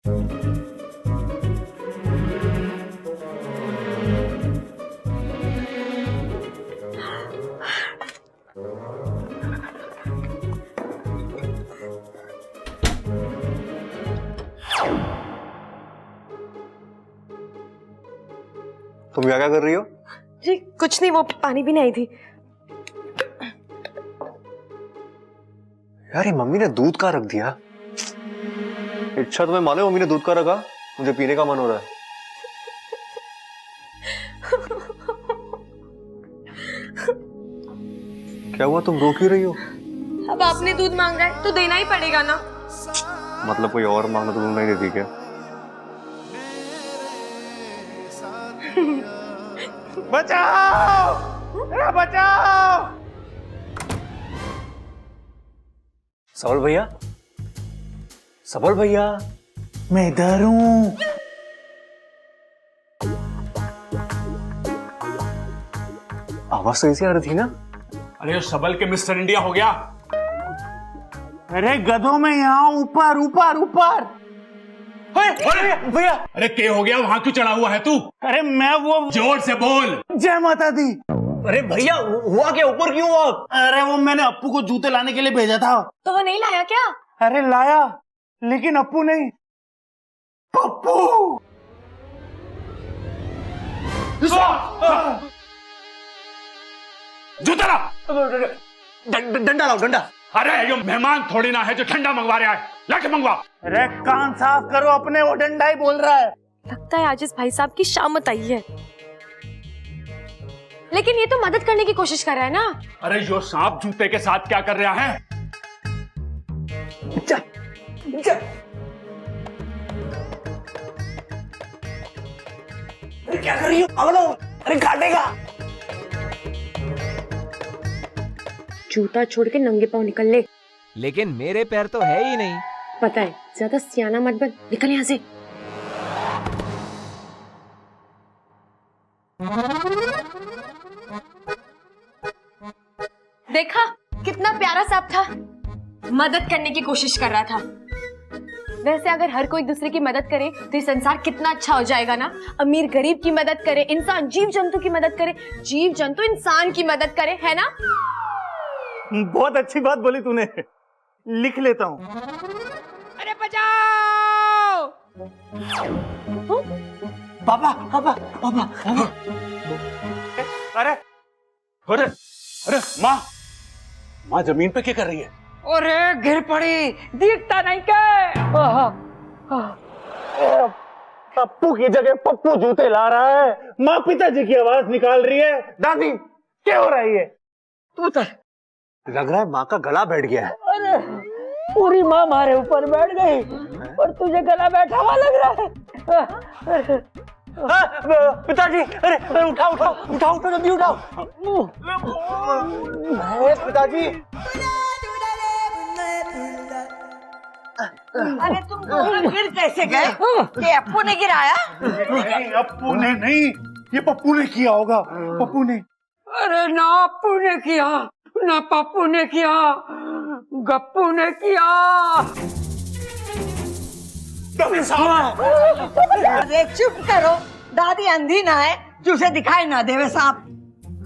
तुम क्या कर रही हो? जी कुछ नहीं, वो पानी भी नहीं आई थी। यार ये मम्मी ने दूध का रख दिया। अच्छा तुम्हें मालूम है मम्मी ने दूध का रखा? मुझे पीने का मन हो रहा है। क्या हुआ, तुम रो क्यों रही हो? अब आपने दूध मांगा है तो देना ही पड़ेगा ना। मतलब कोई और मांगना तो तुम नहीं देती क्या? बचाओ! बचाओ! सबल भैया, सबल भैया, मैं इधर हूं। आवाज तो ऐसी आ रही थी ना? अरे सबल के मिस्टर इंडिया हो गया। अरे गधों में यहाँ ऊपर ऊपर ऊपर। भैया अरे क्या हो गया, वहां क्यों चढ़ा हुआ है तू? अरे मैं वो जोर से बोल। जय माता दी। अरे भैया हुआ क्या, ऊपर क्यों हुआ? अरे वो मैंने अप्पू को जूते लाने के लिए भेजा था। तो वो नहीं लाया क्या? अरे लाया, लेकिन अप्पू नहीं, पप्पू। जूता ला। डंडा लाओ, डंडा। अरे ये मेहमान थोड़ी ना है जो ठंडा मंगवा रहा है, लाके मंगवा। अरे कान साफ करो अपने, वो डंडा ही बोल रहा है। लगता है आज इस भाई साहब की शामत आई है। लेकिन ये तो मदद करने की कोशिश कर रहा है ना। अरे यो सांप जूते के साथ क्या कर रहा है? जा, जा। अरे क्या कर रही हो? अमलो, अरे काटेगा। जूता छोड़ के नंगे पांव निकल ले। लेकिन मेरे पैर तो है ही नहीं। पता है, ज्यादा सियाना मत बन, निकल यहाँ से। देखा कितना प्यारा सांप था, मदद करने की कोशिश कर रहा था। वैसे अगर हर कोई दूसरे की मदद करे तो ये संसार कितना अच्छा हो जाएगा ना। अमीर गरीब की मदद करे, इंसान जीव जंतु की मदद करे, जीव जंतु इंसान की मदद करे, है ना? बहुत अच्छी बात बोली तूने, लिख लेता हूँ। अरे बचाओ! पापा पापा पापा पापा। अरे अरे अरे माँ, माँ जमीन पे क्या कर रही है? अरे गिर पड़ी, दिखता नहीं क्या? पप्पू की जगह पप्पू जूते ला रहा है। माँ पिताजी की आवाज निकाल रही है। दादी क्या हो रहा है ये? तू तो लग रहा है माँ का गला बैठ गया है। अरे पूरी माँ हमारे ऊपर बैठ गई और तुझे गला बैठा हुआ लग रहा है। पिताजी, अरे उठाओ उठाओ उठाओ उठाओ, जल्दी उठाओ। पिताजी, अरे तुम दोनों गिर कैसे गए? ये अप्पू ने गिराया? अप्पू ने नहीं, ये पप्पू ने किया होगा। पप्पू ने। अरे ना अप्पू ने किया, ना पप्पू ने किया, गप्पू ने किया। अरे चुप करो, दादी अंधी ना है जो उसे दिखाई ना देवे सांप।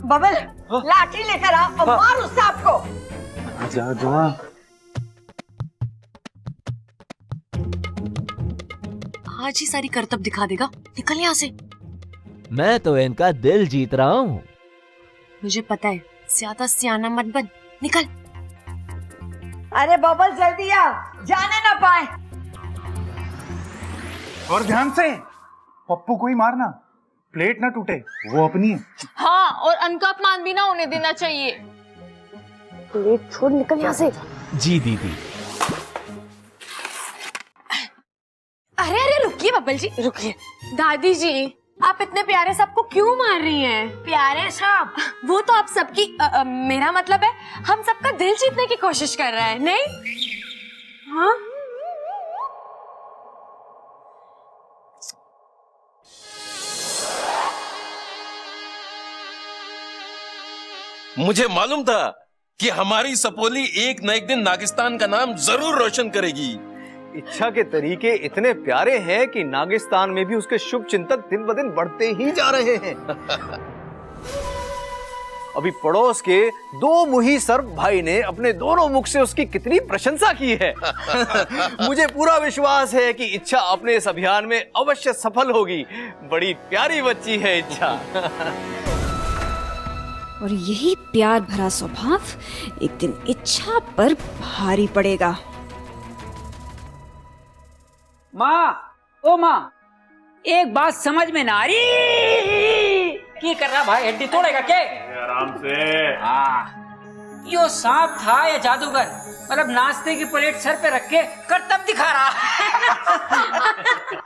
बबल लाठी लेकर आ और मार उस सांप को। जा जा। आज ही सारी करतब दिखा देगा, निकल यहाँ से। मैं तो इनका दिल जीत रहा हूँ। मुझे पता है, ज्यादा सियाना मत बन, निकल। अरे बबल जल्दी आ, जाने ना पाए। और ध्यान से, पप्पू को ही मारना, प्लेट ना टूटे, वो अपनी है। हाँ, और अन्न का अपमान भी ना होने देना चाहिए। प्लेट छोड़, निकल यहाँ से। जी दीदी। अरे अरे रुकिए बब्बल जी, रुकिए। दादी जी, आप इतने प्यारे सांप को क्यों मार रही हैं? प्यारे सांप? वो तो आप सबकी मेरा मतलब है, हम सबका दिल जीतने की कोशिश कर रहा है, नहीं? हाँ? मुझे मालूम था कि हमारी सपोली एक न एक दिन नागिस्तान का नाम जरूर रोशन करेगी। इच्छा के तरीके इतने प्यारे हैं कि नागिस्तान में भी उसके शुभ चिंतक दिन ब दिन बढ़ते ही जा रहे हैं। अभी पड़ोस के दो मुही सर्प भाई ने अपने दोनों मुख से उसकी कितनी प्रशंसा की है। मुझे पूरा विश्वास है कि इच्छा अपने इस अभियान में अवश्य सफल होगी। बड़ी प्यारी बच्ची है इच्छा। और यही प्यार भरा स्वभाव एक दिन इच्छा पर भारी पड़ेगा। माँ, ओ माँ, एक बात समझ में ना आ रही। क्या कर रहा भाई, हड्डी तोड़ेगा क्या? आराम से। यो सांप था या जादूगर? मतलब नाश्ते की प्लेट सर पे रख के करतब दिखा रहा।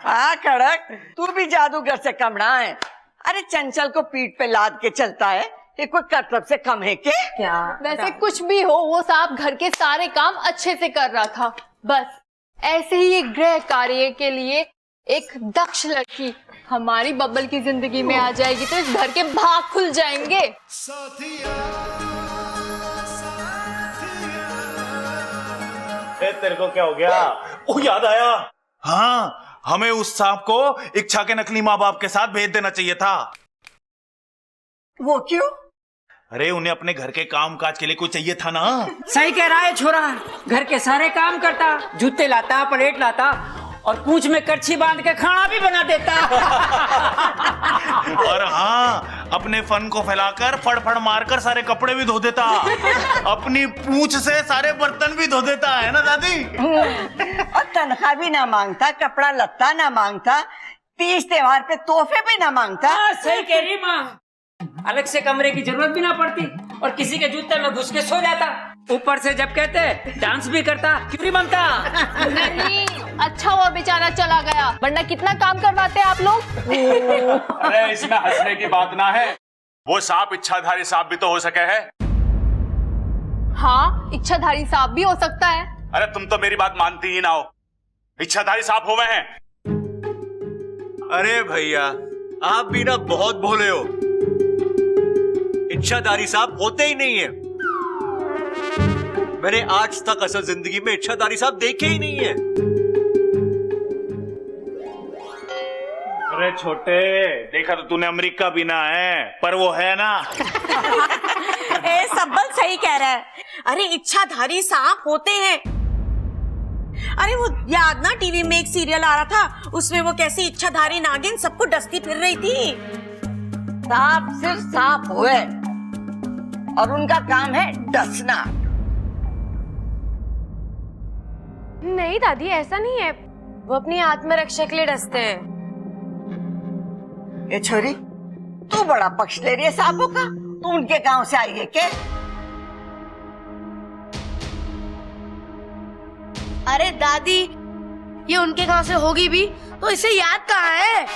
हाँ कड़क, तू भी जादूगर से कम ना है। अरे चंचल को पीठ पे लाद के चलता है, ये कोई करतब से कम है क्या? वैसे कुछ भी हो, वो सांप घर के सारे काम अच्छे से कर रहा था। बस ऐसे ही एक गृह कार्य के लिए एक दक्ष लड़की हमारी बब्बल की जिंदगी में आ जाएगी तो इस घर के भाग खुल जाएंगे। तेरे को क्या हो गया? ओ याद आया। हाँ, हमें उस सांप को इच्छा के नकली माँ बाप के साथ भेज देना चाहिए था। वो क्यों? अरे उन्हें अपने घर के काम काज के लिए कोई चाहिए था ना। सही कह रहा है छोरा, घर के सारे काम करता, जूते लाता, प्लेट लाता और पूंछ में करछी बांध के खाना भी बना देता। और हाँ, अपने फन को फैलाकर फड़ मारकर सारे कपड़े भी धो देता। अपनी पूंछ से सारे बर्तन भी धो देता, है ना दादी? और तनख्वाह भी ना मांगता, कपड़ा लत्ता ना मांगता, तीज त्योहार पे तोहफे भी ना मांगता। सही कह रही माँ, अलग से कमरे की जरूरत भी ना पड़ती और किसी के जूते में घुस के सो जाता। ऊपर से जब कहते डांस भी करता, क्यों नहीं बनता? नहीं, अच्छा हुआ बेचारा चला गया, वरना कितना काम करवाते आप लोग। अरे इसमें हंसने की बात ना है। वो सांप इच्छाधारी सांप भी तो हो सके है। हाँ, इच्छाधारी सांप भी हो सकता है। अरे तुम तो मेरी बात मानती ही ना हो। इच्छाधारी सांप हुए हैं। अरे भैया, आप भी ना बहुत भोले हो। इच्छाधारी सांप होते ही नहीं है। मैंने आज तक असल जिंदगी में इच्छाधारी सांप देखे ही नहीं है। अरे छोटे, देखा तो तूने अमेरिका भी ना है, पर वो है ना। ए सब्बल सही कह रहा है। अरे इच्छाधारी सांप होते हैं। अरे वो याद ना, टीवी में एक सीरियल आ रहा था, उसमें वो कैसी इच्छाधारी नागिन सबको डसती फिर रही थी। सांप सिर्फ सांप हुए और उनका काम है डसना। नहीं दादी, ऐसा नहीं है, वो अपनी आत्मरक्षा के लिए डसते हैं। ये छोरी, तू बड़ा पक्ष ले रही है सांपों का। तू उनके गांव से आई है क्या? अरे दादी, ये उनके गांव से होगी भी तो इसे याद कहाँ है?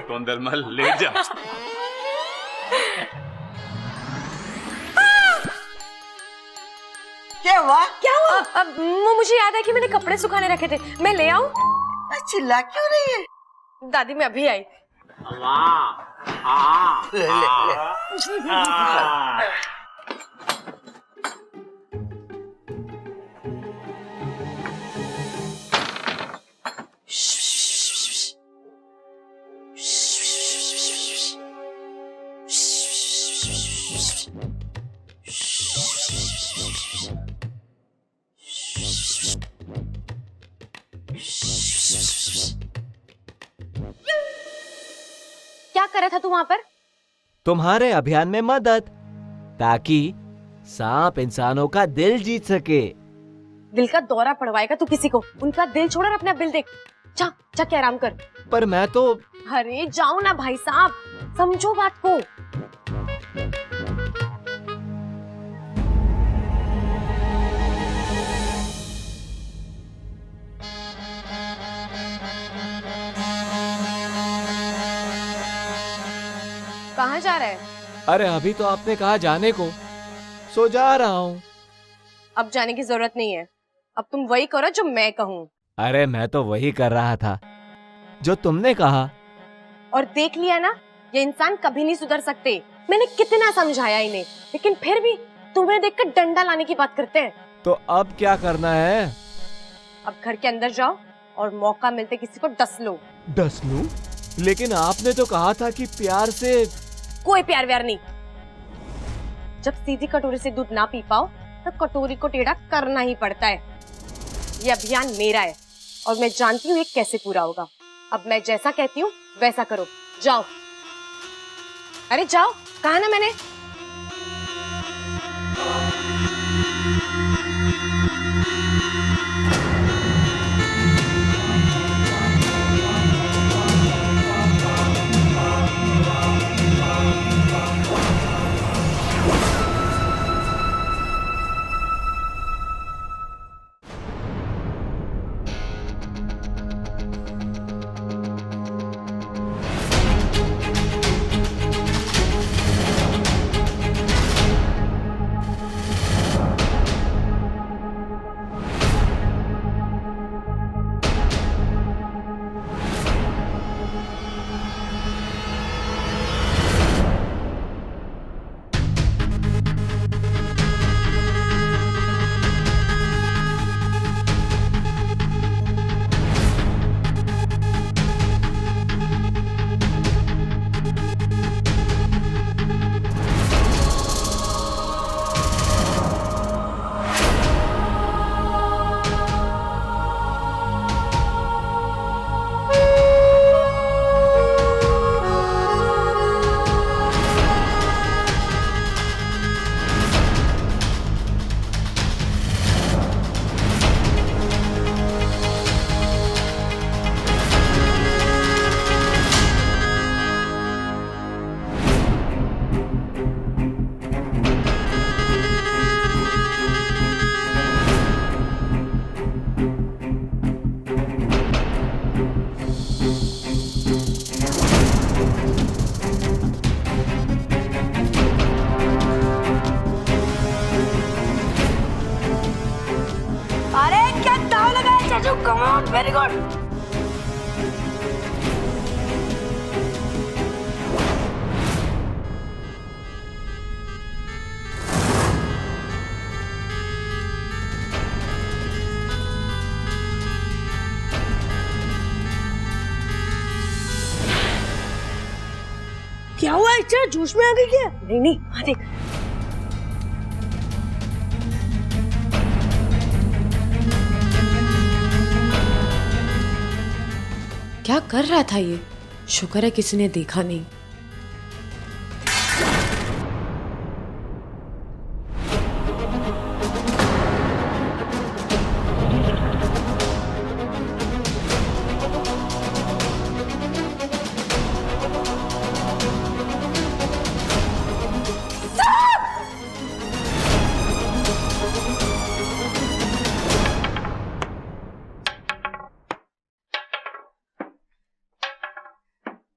टोंदलमल ले जा। क्या हुआ? क्या हुआ? अब मुझे याद है कि मैंने कपड़े सुखाने रखे थे, मैं ले आऊं? चिल्ला क्यों रही है? दादी मैं अभी आई। ले, ले, ले। क्या कर रहा था तू वहां पर? तुम्हारे अभियान में मदद, ताकि सांप इंसानों का दिल जीत सके। दिल का दौरा पड़वाएगा तू किसी को? उनका दिल छोड़ और अपना बिल देख। जा जा के आराम कर। पर मैं तो। अरे जाओ ना भाई साहब, समझो बात को। कहाँ जा रहा है? अरे अभी तो आपने कहा जाने को, सो जा रहा हूँ। अब जाने की जरूरत नहीं है, अब तुम वही करो जो मैं कहूँ। अरे मैं तो वही कर रहा था जो तुमने कहा। और देख लिया ना, ये इंसान कभी नहीं सुधर सकते। मैंने कितना समझाया इन्हें, लेकिन फिर भी तुम्हें देखकर डंडा लाने की बात करते हैं। तो अब क्या करना है? अब घर के अंदर जाओ और मौका मिलते किसी को डस लो। डस लूं? लेकिन आपने तो कहा था कि प्यार से। कोई प्यार व्यार नहीं। जब सीधी कटोरी से दूध ना पी पाओ तब कटोरी को टेढ़ा करना ही पड़ता है। ये अभियान मेरा है और मैं जानती हूँ ये कैसे पूरा होगा। अब मैं जैसा कहती हूँ वैसा करो। जाओ। अरे जाओ, कहा ना मैंने। Very good. क्या हुआ? इच्छा जोश में आ गई क्या? नहीं नहीं, हाँ देख। क्या कर रहा था ये? शुक्र है किसी ने देखा नहीं।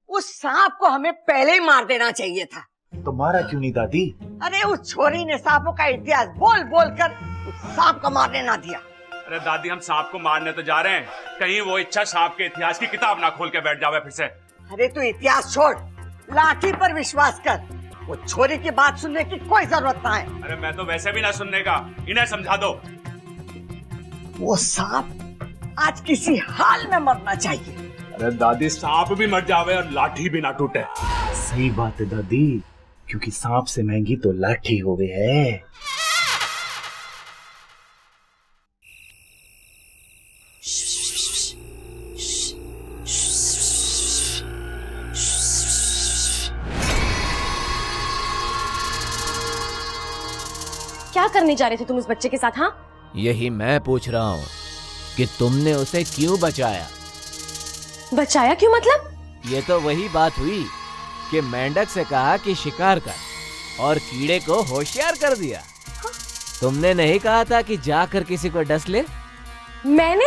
उस सांप को हमें पहले ही मार देना चाहिए था। तो मारा क्यों नहीं दादी? अरे उस छोरी ने सांपों का इतिहास बोल बोल कर उस सांप को मारने ना दिया। अरे दादी, हम सांप को मारने तो जा रहे हैं, कहीं वो इच्छा सांप के इतिहास की किताब ना खोल के बैठ जावे फिर से। अरे तू इतिहास छोड़, लाठी पर विश्वास कर। वो छोरी की बात सुनने की कोई जरूरत ना है। अरे मैं तो वैसे भी ना सुनने का, इन्हें समझा दो। वो सांप आज किसी हाल में मरना चाहिए। अरे दादी, सांप भी मर जावे और लाठी भी ना टूटे। सही बात है दादी, क्योंकि सांप से महंगी तो लाठी हो गई है। क्या करने जा रहे थे तुम उस बच्चे के साथ? हाँ, यही मैं पूछ रहा हूँ कि तुमने उसे क्यों बचाया? बचाया क्यों मतलब? ये तो वही बात हुई कि मेंढक से कहा कि शिकार कर और कीड़े को होशियार कर दिया। तुमने नहीं कहा था कि जाकर किसी को डस ले? मैंने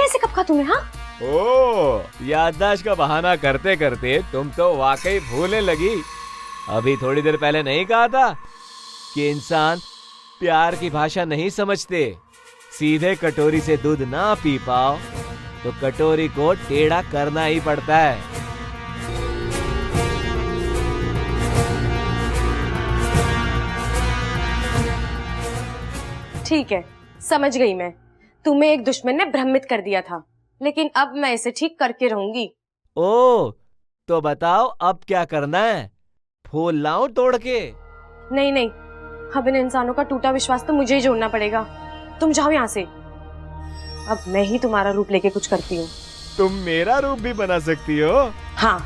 ऐसे कब कहा तुम्हें? हाँ, ओह, याददाश्त का बहाना करते करते तुम तो वाकई भूलने लगी। अभी थोड़ी देर पहले नहीं कहा था कि इंसान प्यार की भाषा नहीं समझते। सीधे कटोरी से दूध ना पी पाओ तो कटोरी को टेढ़ा करना ही पड़ता है। ठीक है, समझ गई मैं। तुम्हें एक दुश्मन ने भ्रमित कर दिया था, लेकिन अब मैं इसे ठीक करके रहूंगी। ओ, तो बताओ अब क्या करना है? फूल लाऊं तोड़ के? नहीं नहीं, अब इन इंसानों का टूटा विश्वास तो मुझे ही जोड़ना पड़ेगा। तुम जाओ यहाँ से, अब मैं ही तुम्हारा रूप लेके कुछ करती हूँ। तुम मेरा रूप भी बना सकती हो? हाँ,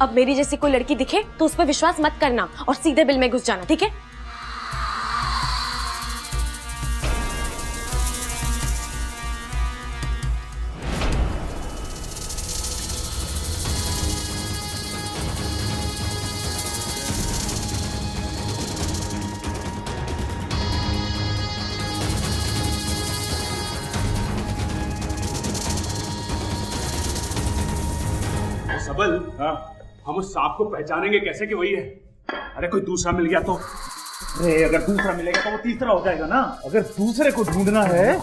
अब मेरी जैसी कोई लड़की दिखे तो उस पर विश्वास मत करना और सीधे बिल में घुस जाना, ठीक है? सबल, हम उस सांप को पहचानेंगे कैसे कि वही है? अरे कोई दूसरा मिल गया तो? अरे अगर दूसरा मिलेगा तो वो तीसरा हो जाएगा ना। अगर दूसरे को ढूंढना है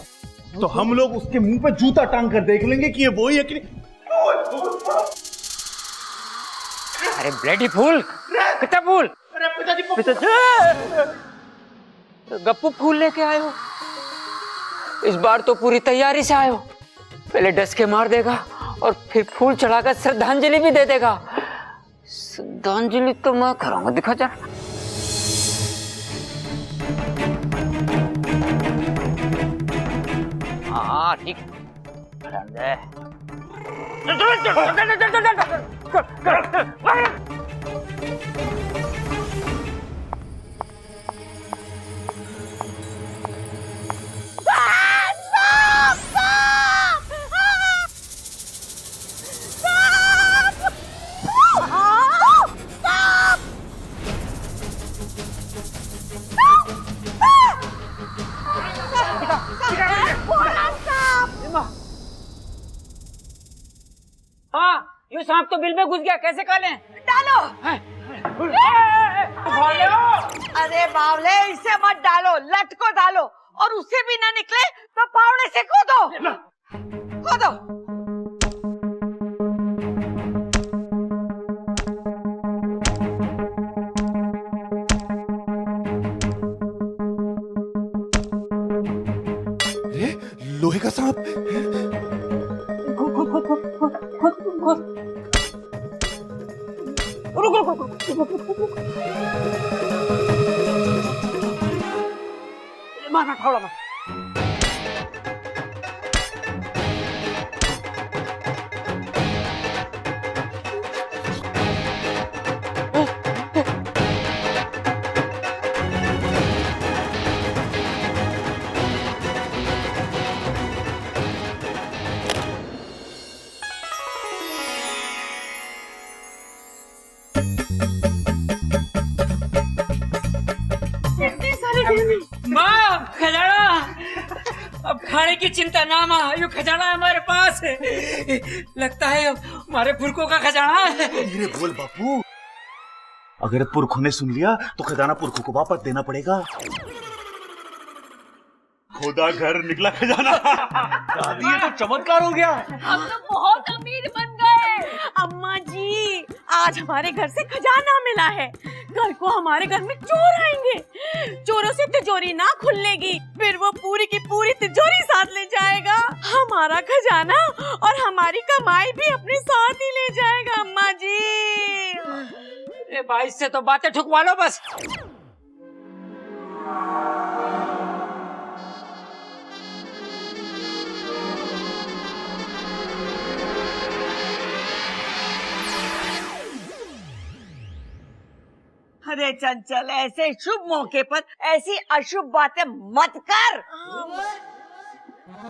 तो हम लोग उसके मुंह पे जूता टांग कर देख लेंगे कि ये वही है कि नहीं। अरे ब्लडी फूल, कितना फूल? पिताजी, गप्पू फूल लेके आए हो? इस बार तो पूरी तैयारी से आए हो। पहले डस के मार देगा और फिर फूल चढ़ाकर श्रद्धांजलि भी दे देगा। श्रद्धांजलि तो मैं कराऊंगा, दिखा जा। हाँ ठीक, हाँ, ये सांप तो बिल में घुस गया, कैसे खा लें? डालो। अरे बावले, इसे मत डालो, लट को डालो, और उससे भी ना निकले तो फावड़े से कूदो। कूदो। लोहे का सांप। मारना फावड़ा। माँ, खजाना! अब खाने की चिंता ना माँ, ये खजाना हमारे पास है। लगता है हमारे पुरखों का खजाना है। धीरे बोल बापू, अगर पुरखों ने सुन लिया तो खजाना पुरखों को वापस देना पड़ेगा। खुदा घर निकला खजाना। दादी, ये तो चमत्कार हो गया। हम तो बहुत अमीर बन गए। अम्मा जी, आज हमारे घर से खजाना मिला है। कल को हमारे घर में चोर आएंगे, चोरों से तिजोरी ना खुलेगी, फिर वो पूरी की पूरी तिजोरी साथ ले जाएगा। हमारा खजाना और हमारी कमाई भी अपने साथ ही ले जाएगा। अम्मा जी, ए भाई से तो बातें ठुकवा लो बस। अरे चंचल, ऐसे शुभ मौके पर ऐसी अशुभ बातें मत कर।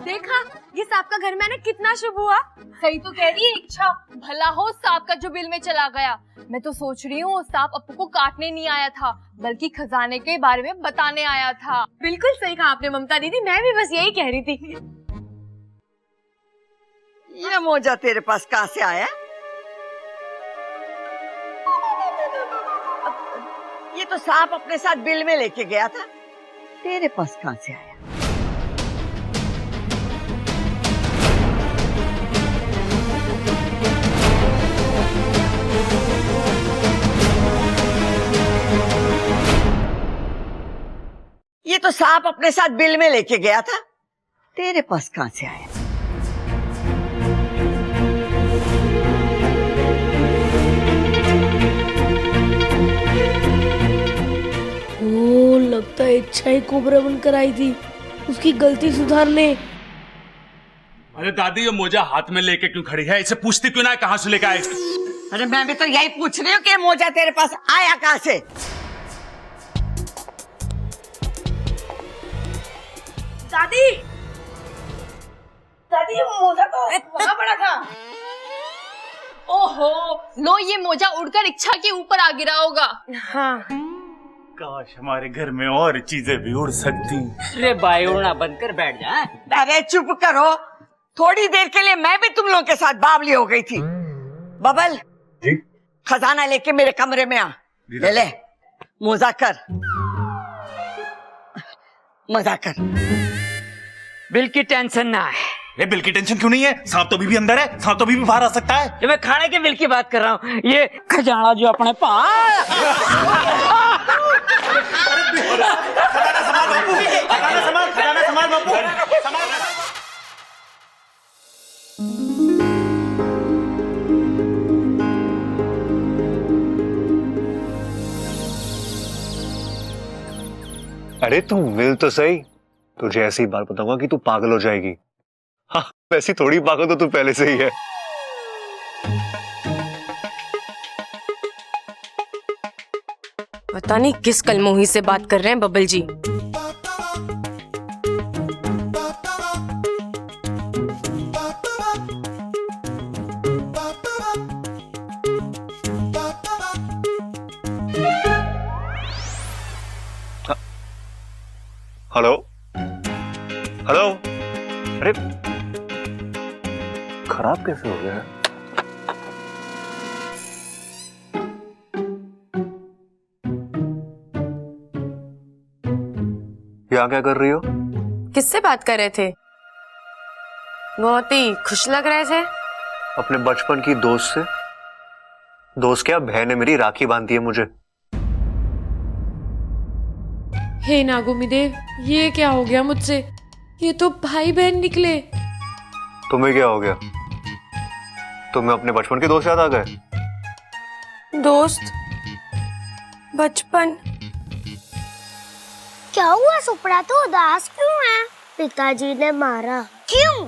देखा, ये सांप का घर में आना कितना शुभ हुआ। सही तो कह रही है इच्छा, भला हो सांप का जो बिल में चला गया। मैं तो सोच रही हूँ सांप अपू को काटने नहीं आया था, बल्कि खजाने के बारे में बताने आया था। बिल्कुल सही कहा आपने ममता दीदी, मैं भी बस यही कह रही थी। ये मोजा तेरे पास कहाँ से आया? ये तो सांप अपने साथ बिल में लेके गया था, तेरे पास कहाँ से आया? ये तो सांप अपने साथ बिल में लेके गया था, तेरे पास कहां से आया? ओ, लगता है इच्छा ही कोबरा बनकर आई थी उसकी गलती सुधारने। अरे दादी, ये मोजा हाथ में लेके क्यों खड़ी है? इसे पूछती क्यों ना है कहां से लेके आए? अरे मैं भी तो यही पूछ रही हूँ कि मोजा तेरे पास आया कहां से? दादी, दादी ये मोजा तो वहां पड़ा था। ओहो, लो ये मोजा उड़कर इच्छा के ऊपर आ गिरा होगा। हाँ। काश हमारे घर में और चीजें भी उड़ सकती। अरे बाई, उड़ना बंद कर बैठ जा। अरे चुप करो, थोड़ी देर के लिए मैं भी तुम लोगों के साथ बावली हो गई थी। बबल जी? खजाना लेके मेरे कमरे में आ। ले ले, मोजा कर, मजा कर। बिल की टेंशन ना है। ये बिल की टेंशन क्यों नहीं है? सांप तो अभी भी अंदर है, सांप तो अभी भी बाहर आ सकता है। ये मैं खाने के बिल की बात कर रहा हूँ, ये खजाना जो अपने पास। खजाना बापू। अरे तू मिल तो सही, तुझे ऐसी बात बताऊंगा कि तू पागल हो जाएगी। हाँ, वैसी थोड़ी पागल तो तू पहले से ही है। पता नहीं किस कलमोही से बात कर रहे हैं बबल जी। हेलो हेलो, अरे खराब कैसे हो गया? यहाँ क्या कर रही हो? किससे बात कर रहे थे? बहुत ही खुश लग रहे थे। अपने बचपन की दोस्त से। दोस्त क्या, बहन है मेरी, राखी बांधती है मुझे। हे नागोमी देव, ये क्या हो गया मुझसे? ये तो भाई बहन निकले। तुम्हें क्या हो गया? तुम्हें अपने बचपन के दोस्त याद आ गए? दोस्त? बचपन? क्या हुआ सुपड़ा, तो उदास क्यों है? पिताजी ने मारा। क्यों?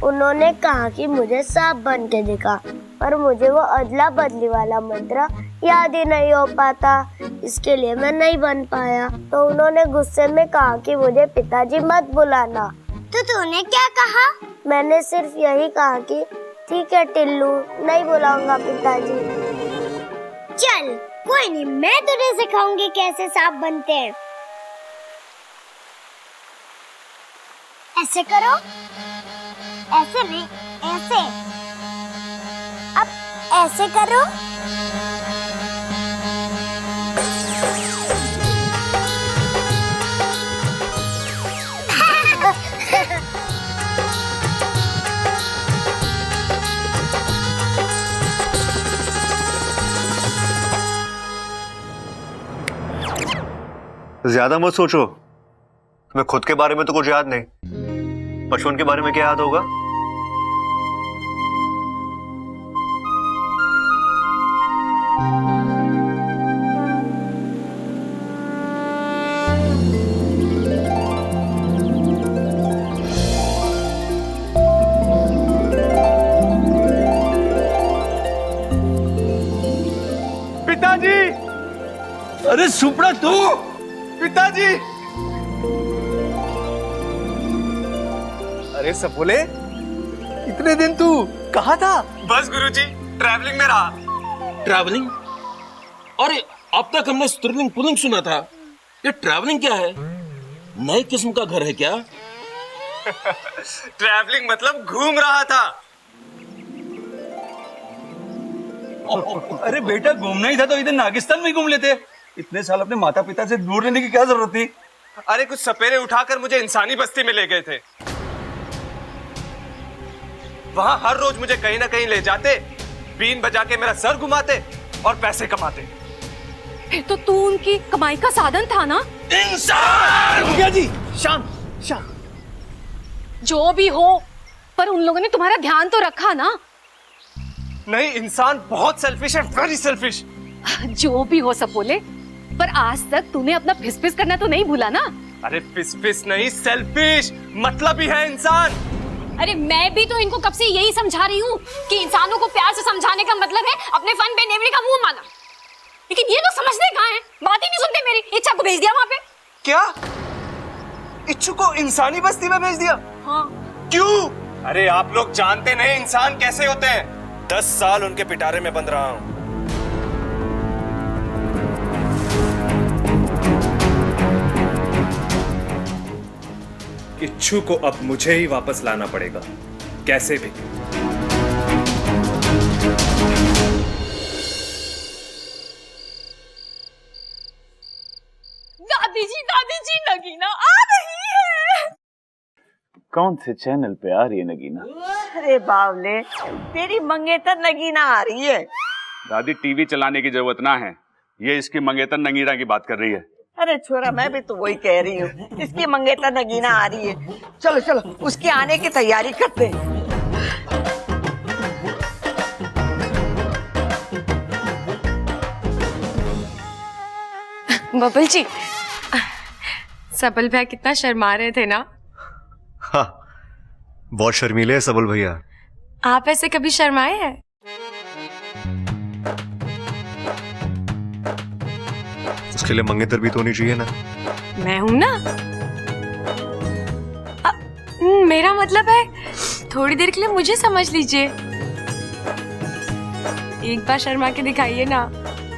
उन्होंने कहा कि मुझे सांप बन के दिखा, पर मुझे वो अदला बदली वाला मंत्र याद ही नहीं हो पाता, इसके लिए मैं नहीं बन पाया। तो उन्होंने गुस्से में कहा कि मुझे पिताजी मत बुलाना। तो तूने क्या कहा? मैंने सिर्फ यही कहा कि ठीक है टिल्लू, नहीं बुलाऊंगा पिताजी। चल कोई नहीं, मैं तुझे सिखाऊंगी कैसे सांप बनते हैं। ऐसे करो, ऐसे नहीं, ऐसे। अब ऐसे करो। ज्यादा मत सोचो, तुम्हें खुद के बारे में तो कुछ याद नहीं, बचपन के बारे में क्या याद होगा? पिताजी! अरे सुपड़ा तू! पिताजी! अरे सपोले, इतने दिन तू कहाँ था? बस गुरुजी, ट्रैवलिंग में रहा। ट्रैवलिंग? अरे अब तक हमने स्त्रीलिंग पुल्लिंग सुना था, ये ट्रैवलिंग क्या है? नई किस्म का घर है क्या? ट्रैवलिंग मतलब घूम रहा था। अरे बेटा, घूमना ही था तो इधर नागिस्तान में घूम लेते। इतने साल अपने माता पिता से दूर रहने की क्या जरूरत थी? अरे कुछ सपेरे उठाकर मुझे इंसानी बस्ती में ले गए थे। वहां हर रोज मुझे कहीं ना कहीं ले जाते, बीन बजा के मेरा सर घुमाते और पैसे कमाते। फिर तो तू उनकी कमाई का साधन था ना? इंसान। भैया जी शांत शांत। जो भी हो, पर उन लोगों ने तुम्हारा ध्यान तो रखा ना। नहीं, इंसान बहुत सेल्फिश है, वेरी सेल्फिश। जो भी हो सब बोले, पर आज तक तूने अपना फिस करना तो नहीं भूला ना। अरे फिस नहीं, सेल्फिश मतलब ही है इंसान। अरे मैं भी तो इनको कब से यही समझा रही हूँ कि इंसानों को प्यार से समझाने का मतलब है अपने फन पे नेवले का मुंह माना। लेकिन ये तो समझते कहाँ हैं, बात ही नहीं सुनते मेरी। इच्छा को भेज दिया वहाँ पे। क्या? इच्छु को इंसानी बस्ती में भेज दिया? हाँ। क्यों? अरे आप लोग जानते नहीं इंसान कैसे होते हैं। 10 साल उनके पिटारे में बंद रहा हूँ। इच्छु को अब मुझे ही वापस लाना पड़ेगा, कैसे भी। दादी जी नगीना आ रही है। कौन से चैनल पे आ रही है नगीना? अरे बावले, तेरी मंगेतर नगीना आ रही है। दादी टीवी चलाने की जरूरत ना है, ये इसकी मंगेतर नगीना की बात कर रही है। अरे छोरा, मैं भी तो वही कह रही हूँ, इसकी मंगेतर नगीना आ रही है। चलो चलो उसके आने की तैयारी करते हैं। बबल जी, सबल भैया कितना शर्मा रहे थे ना। हाँ, बहुत शर्मीले है सबल भैया। आप ऐसे कभी शर्माए हैं? उसके लिए मंगेतर भी तो होनी चाहिए ना। मैं हूं ना। मेरा मतलब है थोड़ी देर के लिए मुझे समझ लीजिए। एक बार शर्मा के दिखाइए ना।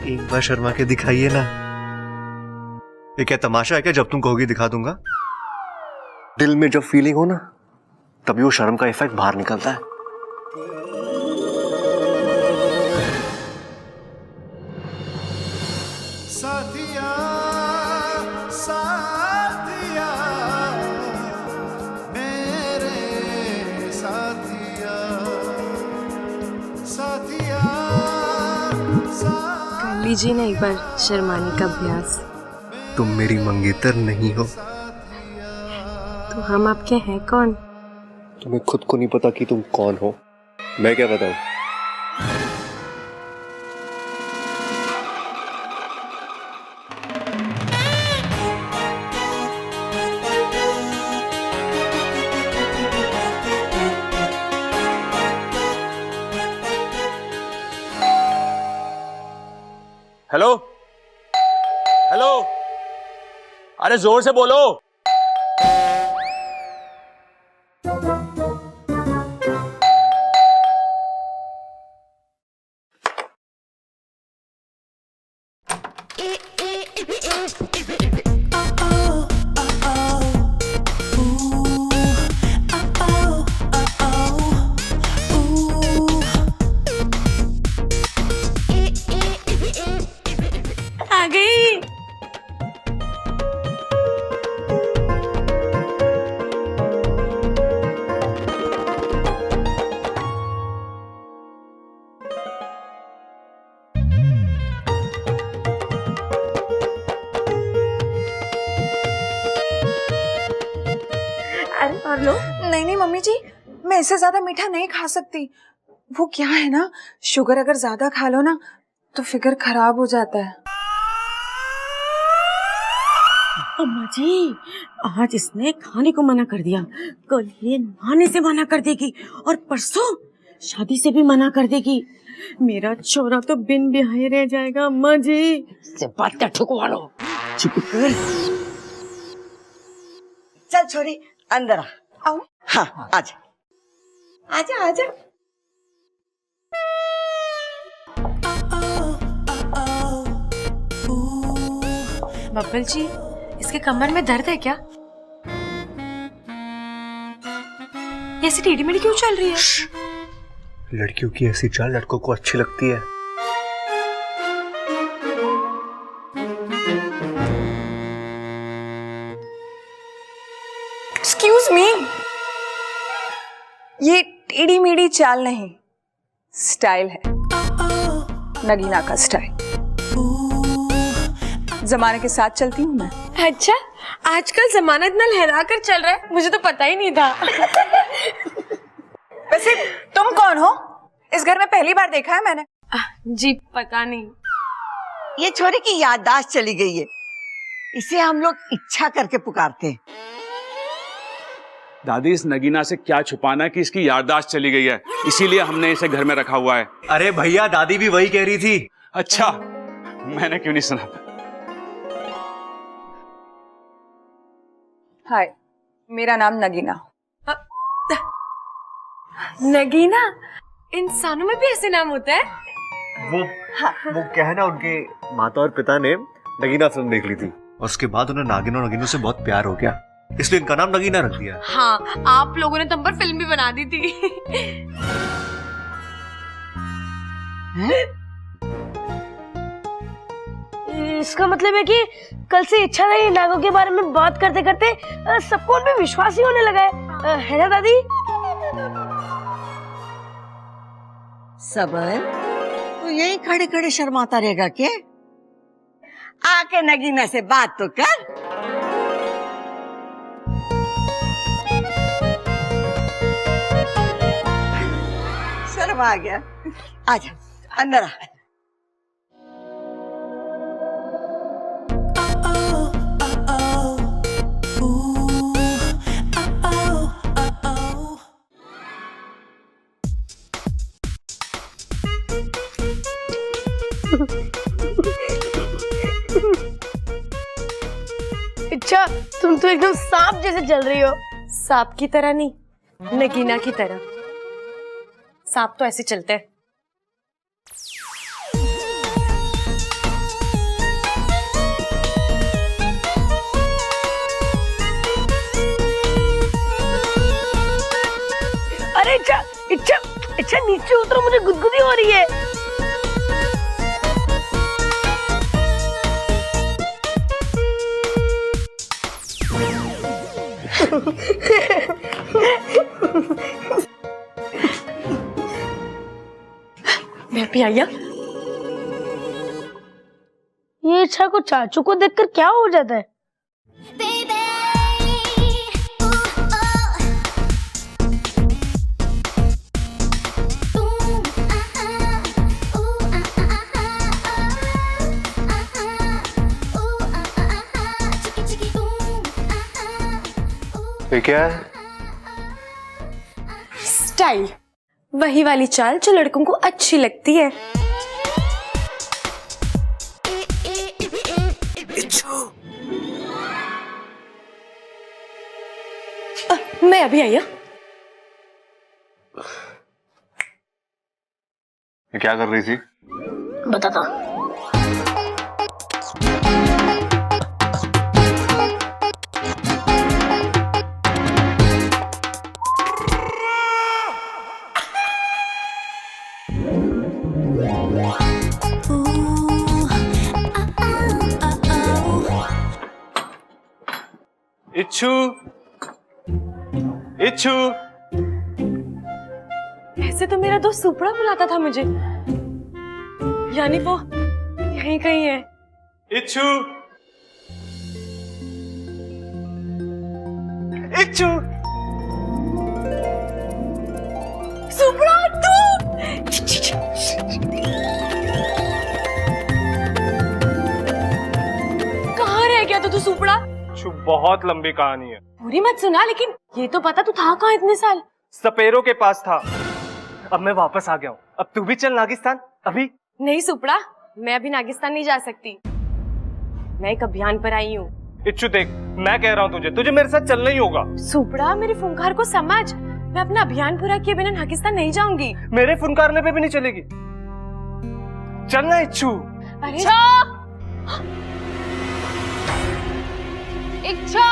एक बार शर्मा के दिखाइए ना। ये क्या तमाशा है क्या? जब तुम कहोगी दिखा दूंगा। दिल में जब फीलिंग हो ना, तभी वो शर्म का इफेक्ट बाहर निकलता है। साथिया साथिया मेरे साथिया साथिया कर लीजिए ना एक बार शर्माने का अभ्यास। तुम मेरी मंगेतर नहीं हो। तो हम आपके हैं कौन? तुम्हें खुद को नहीं पता कि तुम कौन हो, मैं क्या बताऊं? हेलो हेलो, अरे जोर से बोलो। आ गई। अरे और लो। नहीं मम्मी जी, मैं इससे ज्यादा मीठा नहीं खा सकती। वो क्या है ना, शुगर अगर ज्यादा खा लो ना तो फिगर खराब हो जाता है। अम्मा जी, आज इसने खाने को मना कर दिया, कल ये नहाने से मना कर देगी और परसों शादी से भी मना कर देगी। मेरा छोरा तो बिन ब्याहे रह जाएगा। अम्मा जी से बात क्या ठुकवा लो। चुप कर। चल छोरी अंदर आ। आओ। हाँ आजा आजा आजा। बब्बल जी, इसके कमर में दर्द है क्या? ऐसी टेढ़ी मेढ़ी क्यों चल रही है? लड़कियों की ऐसी चाल लड़कों को अच्छी लगती है। एक्सक्यूज मी, ये टेढ़ी मेढ़ी चाल नहीं, स्टाइल है, नगीना का स्टाइल। जमाने के साथ चलती हूँ मैं। अच्छा, आजकल जमाना इतना लहरा कर चल रहा है, मुझे तो पता ही नहीं था। वैसे तुम कौन हो? इस घर में पहली बार देखा है मैंने। जी पता नहीं। ये छोरी की याददाश्त चली गई है, इसे हम लोग इच्छा करके पुकारते हैं। दादी, इस नगीना से क्या छुपाना कि इसकी याददाश्त चली गई है, इसीलिए हमने इसे घर में रखा हुआ है। अरे भैया, दादी भी वही कह रही थी। अच्छा, मैंने क्यों नहीं सुना? हाय, मेरा नाम नगीना। नगीना? इंसानों में भी ऐसे नाम होता है? वो क्या है ना, उनके माता और पिता ने नगीना फिल्म देख ली थी और उसके बाद उन्हें नागिन और नगीनों से बहुत प्यार हो गया, इसलिए इनका नाम नगीना रख दिया। हाँ, आप लोगों ने तुम पर फिल्म भी बना दी थी। इसका मतलब है कि कल से इच्छाधारी नागों के बारे में बात करते करते सबको उनमें विश्वास ही होने लगा है ना दादी? सबर, तो यही खड़े खड़े शर्माता रहेगा क्या? आके नगीना से बात तो कर। शर्म आ गया, आजा अंदर आ। अच्छा, तुम तो एकदम सांप जैसे चल रही हो। सांप की तरह नहीं, नगीना की तरह। सांप तो ऐसे चलते हैं। अरे इच्छा इच्छा इच्छा, नीचे उतरो, मुझे गुदगुदी हो रही है। मैं भी आया। ये इच्छा को चाचू को देखकर क्या हो जाता है? ये क्या है? स्टाइल, वही वाली चाल जो लड़कों को अच्छी लगती है। मैं अभी आई। ये क्या कर रही थी? बताता। इच्छू, इच्छू। ऐसे तो मेरा दोस्त सुपड़ा बुलाता था मुझे, यानी वो यहीं कहीं है। इच्छू, इच्छू। सुपड़ा, तू कहाँ रह गया तू सुपड़ा? बहुत लंबी कहानी है, पूरी मत सुना, लेकिन ये तो पता तू था कहाँ इतने साल? सपेरों के पास था, अब मैं वापस आ गया हूँ। अब तू भी चल नागिस्तान। अभी नहीं सुपड़ा, मैं अभी नागिस्तान नहीं जा सकती। मैं एक अभियान पर आई हूँ। इच्छू देख, मैं कह रहा हूँ तुझे मेरे साथ चलना ही होगा। सुपड़ा, मेरे फुंकार को समझ, मैं अपना अभियान पूरा किए बिना नागिस्तान नहीं जाऊंगी। मेरे फुनकारने पे भी नहीं चलेगी। चलना इच्छू। अरे इच्छा,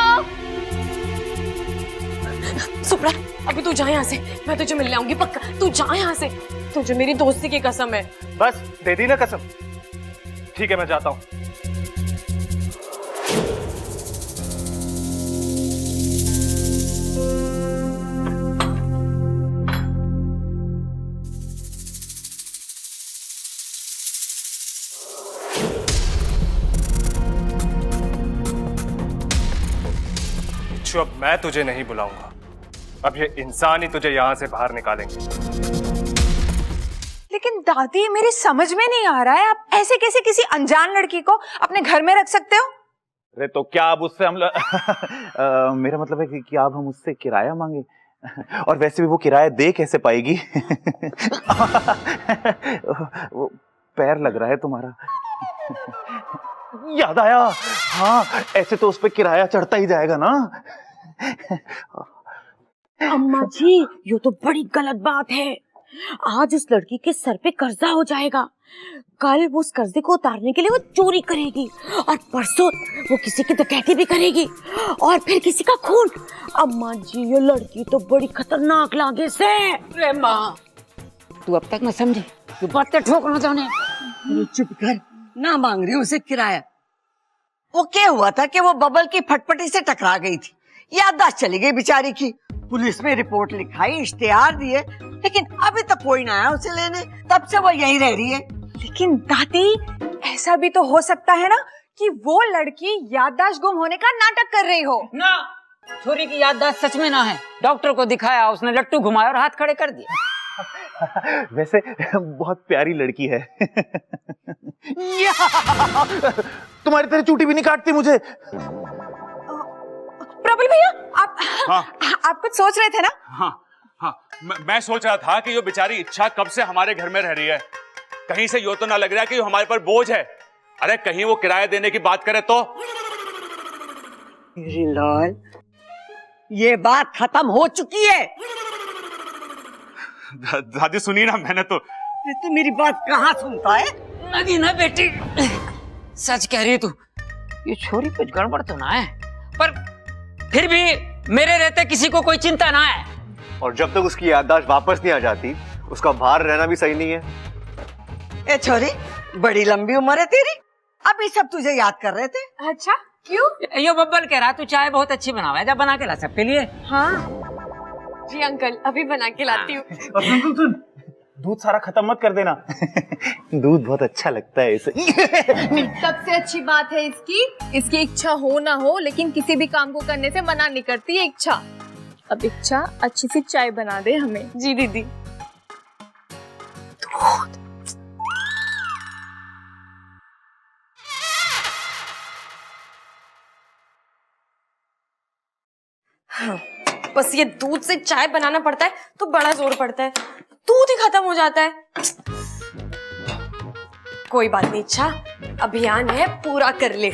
सुपड़ा, अभी तू जा यहाँ से, मैं तुझे मिलने आऊंगी पक्का। तू जा यहाँ से, तुझे मेरी दोस्ती की कसम है। बस दे दी ना कसम। ठीक है, मैं जाता हूँ। इच्छु, अब मैं तुझे नहीं बुलाऊंगा। अब ये इंसान ही तुझे यहाँ से बाहर निकालेंगे। लेकिन दादी, मेरी समझ में नहीं आ रहा है, आप ऐसे कैसे किसी अनजान लड़की को अपने घर में रख सकते हो? अरे तो क्या अब उससे हम मेरा मतलब है कि अब हम उससे किराया मांगे? और वैसे भी वो किराया दे कैसे पाएगी? वो पैर लग रहा है तुम्हारा। याद आया, हाँ, ऐसे तो उस पे किराया चढ़ता ही जाएगा ना। अम्मा जी, ये तो बड़ी गलत बात है। आज उस लड़की के सर पे कर्जा हो जाएगा, कल वो उस कर्जे को उतारने के लिए वो चोरी करेगी, और परसों वो किसी की डकैती भी करेगी, और फिर किसी का खून। अम्मा जी, ये लड़की तो बड़ी खतरनाक लागे से। अरे माँ, तू अब तक न समझी, तू बातें ठोकना चाहने। अरे चुप कर, ना मांग रही उसे किराया। वो क्या हुआ था कि वो बबल की फटफटी से टकरा गई थी, याददाश्त चली गई बेचारी की। पुलिस में रिपोर्ट लिखाई, इश्तेहार दिए, लेकिन अभी तक कोई ना आया उसे लेने। तब से वो यहीं रह रही है। लेकिन दादी, ऐसा भी तो हो सकता है ना कि वो लड़की याददाश्त गुम होने का नाटक कर रही हो। ना, छोरी की याददाश्त सच में ना है। डॉक्टर को दिखाया, उसने लट्टू घुमाया और हाथ खड़े कर दिए। वैसे बहुत प्यारी लड़की है। तुम्हारी तरह चूटी भी नहीं काटती मुझे। प्रबल भैया, आप हाँ। आप कुछ सोच रहे थे ना? हाँ हाँ, मैं सोच रहा था कि ये बेचारी इच्छा कब से हमारे घर में रह रही है। कहीं से यो तो ना लग रहा है कि हमारे पर बोझ है। अरे कहीं वो किराया देने की बात करे तो। लाल, ये बात खत्म हो चुकी है। दादी सुनी ना, मैंने तो। तू मेरी बात कहाँ सुनता है? नगी ना बेटी, सच कह रही है तू। ये छोरी कुछ गड़बड़ तो ना है, पर फिर भी मेरे रहते किसी को कोई चिंता ना है। और जब तक उसकी याददाश्त वापस नहीं आ जाती, उसका बाहर रहना भी सही नहीं है। ए छोरी, बड़ी लंबी उम्र है तेरी, अभी सब तुझे याद कर रहे थे। अच्छा, क्यों? यो बब्बल कह रहा तू चाय बहुत अच्छी बनावा है, जब बना के ला सबके लिए। हाँ जी अंकल, अभी बना के लाती हूँ। सुन, दूध सारा खत्म मत कर देना। दूध बहुत अच्छा लगता है इसे। सबसे अच्छी बात है इसकी इच्छा हो ना हो, लेकिन किसी भी काम को करने से मना नहीं करती है इच्छा। अब इच्छा अच्छी सी चाय बना दे हमें। जी दीदी। बस ये दूध से चाय बनाना पड़ता है तो बड़ा जोर पड़ता है, दूध ही खत्म हो जाता है। कोई बात नहीं इच्छा, अभियान है, पूरा कर ले।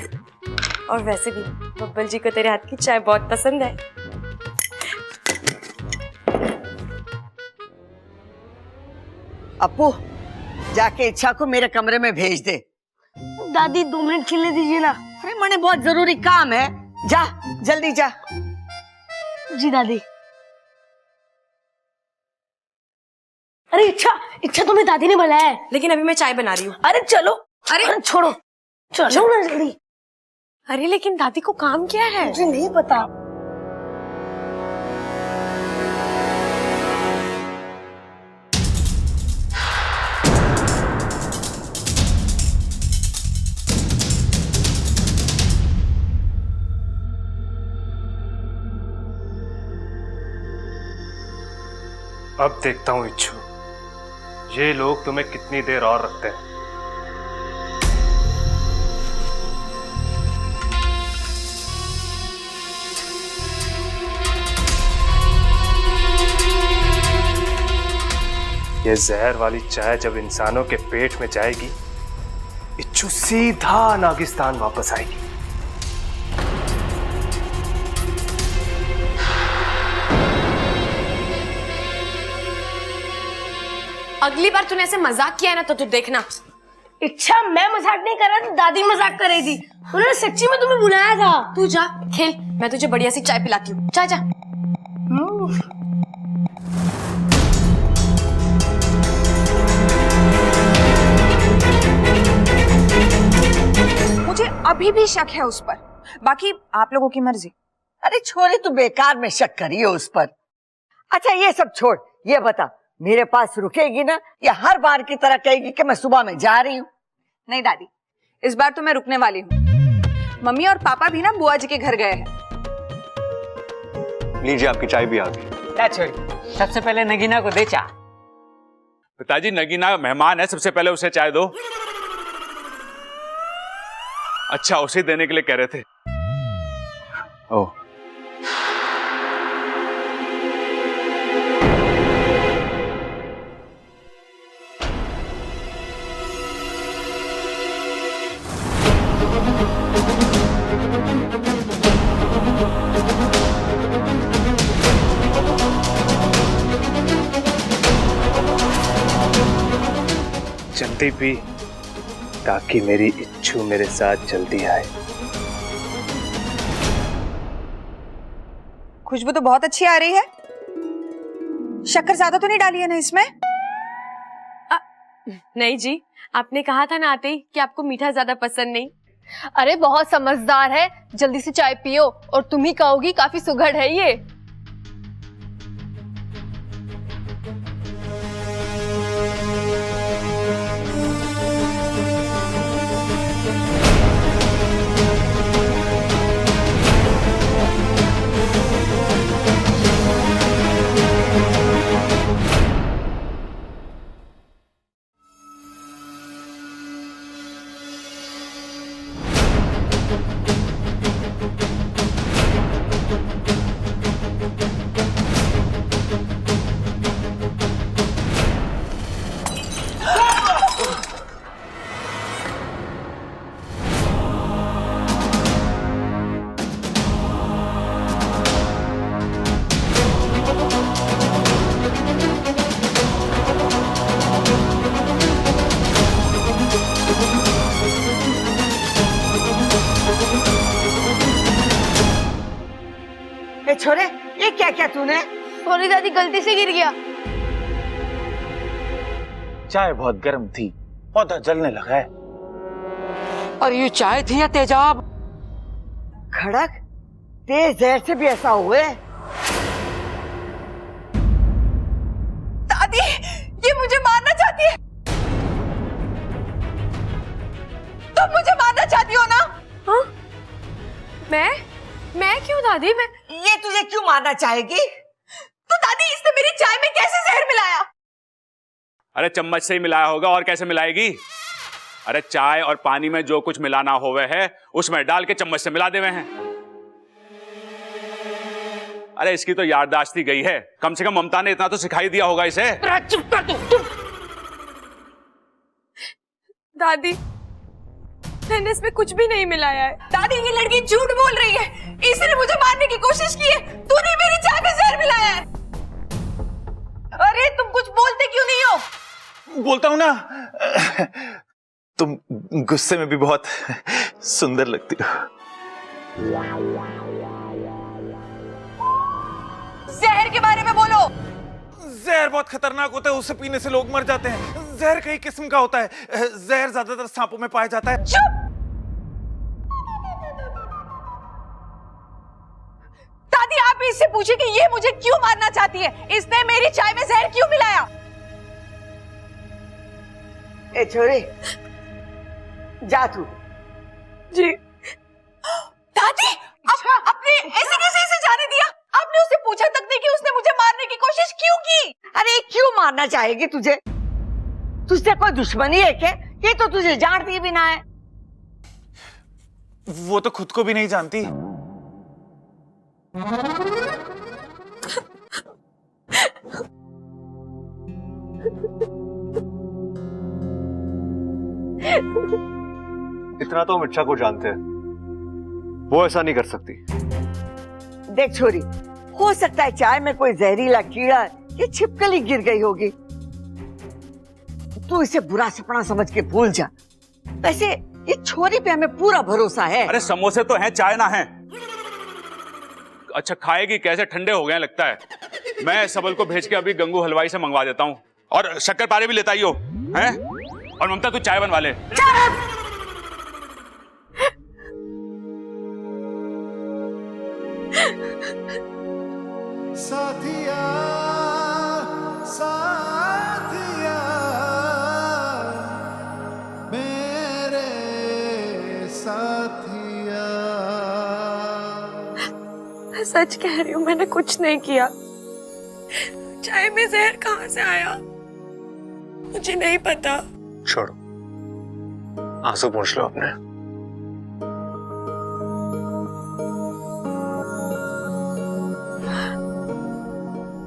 और वैसे भी बब्बल जी को तेरे हाथ की चाय बहुत पसंद है। अपू, जाके इच्छा को मेरे कमरे में भेज दे। दादी 2 मिनट खेलने दीजिए ना। अरे मने बहुत जरूरी काम है, जा जल्दी जा। जी दादी। अरे इच्छा तुम्हें दादी ने बुलाया है। लेकिन अभी मैं चाय बना रही हूँ। अरे चलो। अरे छोड़ो, चलो ना जल्दी। अरे लेकिन दादी को काम क्या है? मुझे नहीं पता। अब देखता हूँ इच्छु, ये लोग तुम्हें कितनी देर और रखते हैं। ये जहर वाली चाय जब इंसानों के पेट में जाएगी, इच्छु सीधा नागिस्तान वापस आएगी। अगली बार तूने ऐसे मजाक किया है ना तो तू देखना। इच्छा, मैं मजाक नहीं कर रहा था, दादी मजाक कर रही थी। उन्होंने सच्ची में तुम्हें बुलाया था। तू जा खेल, मैं तुझे बढ़िया सी चाय पिलाती हूँ। जा जा। मुझे अभी भी शक है उस पर, बाकी आप लोगों की मर्जी। अरे छोरी, तू बेकार में शक करी है उस पर। अच्छा ये सब छोड़, ये बता मेरे पास रुकेगी ना, या हर बार की तरह कहेगी कि मैं सुबह में जा रही हूँ? नहीं दादी, इस बार तो मैं रुकने वाली हूँ। मम्मी और पापा भी ना बुआ जी के घर गए हैं। लीजिए आपकी चाय भी आ गई। क्या छोरी, सबसे पहले नगीना को दे चाय। पिताजी नगीना मेहमान है, सबसे पहले उसे चाय दो। अच्छा, उसे देने के लिए कह रहे थे। ओह, जल्दी पी ताकि मेरी इच्छू मेरे साथ जल्दी आए। खुशबू तो बहुत अच्छी आ रही है। शक्कर ज्यादा तो नहीं डाली है ना इसमें? नहीं जी, आपने कहा था ना आते ही कि आपको मीठा ज्यादा पसंद नहीं। अरे बहुत समझदार है, जल्दी से चाय पियो और तुम ही कहोगी काफी सुघड़ है ये। ए छोरे, ये क्या क्या तूने? सॉरी दादी, गलती से गिर गया। चाय बहुत गर्म थी, पौधा जलने लगा है। और ये चाय थी या तेजाब? खड़क, तेज जहर से भी ऐसा हुए? दादी, ये मुझे मारना चाहती है। तुम मुझे मारना चाहती हो ना? हाँ? मैं क्यों दादी? ये तुझे क्यों मारना चाहेगी? तो दादी, इसने मेरी चाय में कैसे जहर मिलाया? अरे चम्मच से ही मिलाया होगा, और कैसे मिलाएगी? अरे चाय और पानी में जो कुछ मिलाना होवे है उसमें डाल के चम्मच से मिला देवे हैं। अरे इसकी तो याददाश्त ही गई है, कम से कम ममता ने इतना तो सिखाई दिया होगा इसे। चुप कर तू। दादी, मैंने इसमें कुछ भी नहीं मिलाया है। दादी, ये लड़की झूठ बोल रही है। इसने मुझे मारने की कोशिश की है। तूने मेरी चाय में जहर मिलाया है। अरे तुम कुछ बोलते क्यों नहीं हो? बोलता हूं ना, तुम गुस्से में भी बहुत सुंदर लगती हो। जहर के बारे में बोलो। जहर बहुत खतरनाक होता है, उसे पीने से लोग मर जाते हैं। जहर कई किस्म का होता है। जहर ज्यादातर सांपों में पाया जाता है। चुप! दादी, आप इससे पूछिए कि ये मुझे क्यों मारना चाहती है। इसने मेरी चाय में जहर क्यों मिलाया? ए छोरे, जा तू। जी दादी, आपने ऐसे कैसे इसे जाने दिया? आपने उससे पूछा तक नहीं कि उसने मुझे मारने की कोशिश क्यों की? अरे क्यों मारना चाहेगी तुझे? तुझसे कोई दुश्मनी है क्या? ये तो तुझे जानती भी ना है। वो तो खुद को भी नहीं जानती। इतना तो हम इच्छा को जानते हैं, वो ऐसा नहीं कर सकती। देख छोरी, हो सकता है चाय में कोई जहरीला कीड़ा या छिपकली गिर गई होगी। तू इसे बुरा सपना समझ के भूल जा। वैसे ये छोरी पे हमें पूरा भरोसा है। अरे समोसे तो हैं, चाय ना है। अच्छा खाएगी कैसे? ठंडे हो गए लगता है। मैं सबल को भेज के अभी गंगू हलवाई से मंगवा देता हूँ, और शक्कर पारे भी लेता ही हो हैं? और ममता तू चाय बनवा ले। साथिया साथिया मेरे साथिया। सच कह रही हूँ, मैंने कुछ नहीं किया। चाय में जहर कहाँ से आया मुझे नहीं पता। छोड़ो, आंसू पोंछ लो अपने।